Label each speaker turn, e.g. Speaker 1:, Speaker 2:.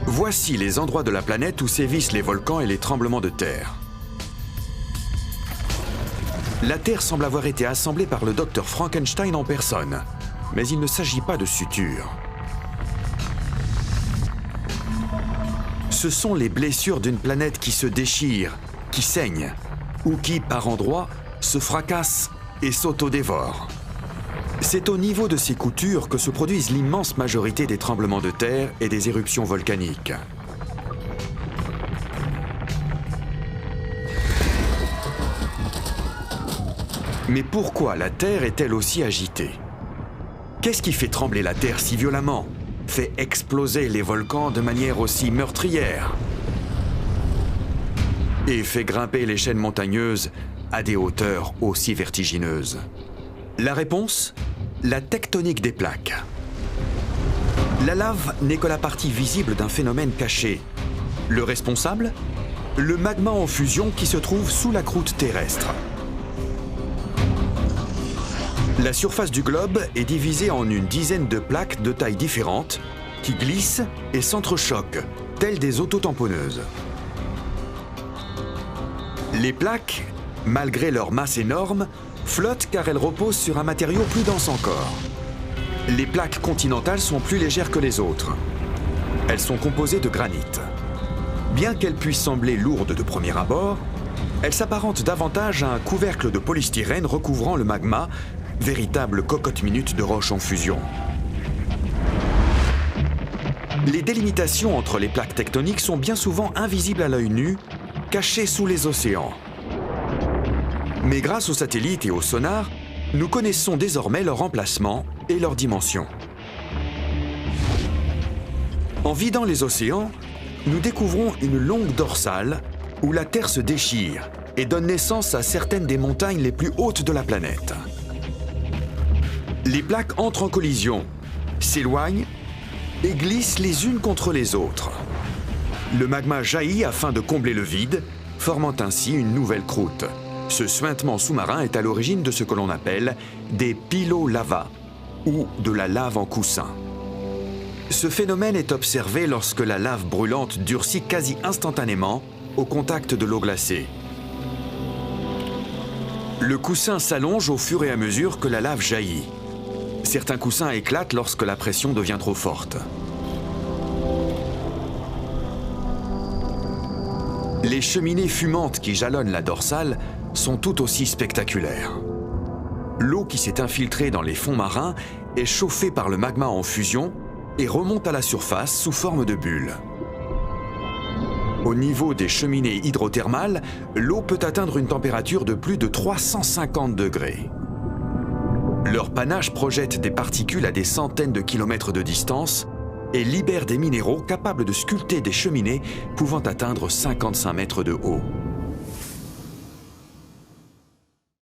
Speaker 1: Voici les endroits de la planète où sévissent les volcans et les tremblements de terre. La Terre semble avoir été assemblée par le docteur Frankenstein en personne, mais il ne s'agit pas de suture. Ce sont les blessures d'une planète qui se déchire, qui saigne, ou qui, par endroits, se fracasse et s'autodévore. C'est au niveau de ces coutures que se produisent l'immense majorité des tremblements de terre et des éruptions volcaniques. Mais pourquoi la Terre est-elle aussi agitée? Qu'est-ce qui fait trembler la Terre si violemment, fait exploser les volcans de manière aussi meurtrière et fait grimper les chaînes montagneuses à des hauteurs aussi vertigineuses? La réponse? La tectonique des plaques. La lave n'est que la partie visible d'un phénomène caché. Le responsable? Le magma en fusion qui se trouve sous la croûte terrestre. La surface du globe est divisée en une dizaine de plaques de tailles différentes qui glissent et s'entrechoquent, telles des autotamponneuses. Les plaques, malgré leur masse énorme, flottent car elles reposent sur un matériau plus dense encore. Les plaques continentales sont plus légères que les autres. Elles sont composées de granit. Bien qu'elles puissent sembler lourdes de premier abord, elles s'apparentent davantage à un couvercle de polystyrène recouvrant le magma, véritable cocotte minute de roches en fusion. Les délimitations entre les plaques tectoniques sont bien souvent invisibles à l'œil nu, cachées sous les océans. Mais grâce aux satellites et au sonar, nous connaissons désormais leur emplacement et leur dimension. En vidant les océans, nous découvrons une longue dorsale où la Terre se déchire et donne naissance à certaines des montagnes les plus hautes de la planète. Les plaques entrent en collision, s'éloignent et glissent les unes contre les autres. Le magma jaillit afin de combler le vide, formant ainsi une nouvelle croûte. Ce suintement sous-marin est à l'origine de ce que l'on appelle des pilolavas, ou de la lave en coussin. Ce phénomène est observé lorsque la lave brûlante durcit quasi instantanément au contact de l'eau glacée. Le coussin s'allonge au fur et à mesure que la lave jaillit. Certains coussins éclatent lorsque la pression devient trop forte. Les cheminées fumantes qui jalonnent la dorsale sont tout aussi spectaculaires. L'eau qui s'est infiltrée dans les fonds marins est chauffée par le magma en fusion et remonte à la surface sous forme de bulles. Au niveau des cheminées hydrothermales, l'eau peut atteindre une température de plus de 350 degrés. Leur panache projette des particules à des centaines de kilomètres de distance et libère des minéraux capables de sculpter des cheminées pouvant atteindre 55 mètres de haut.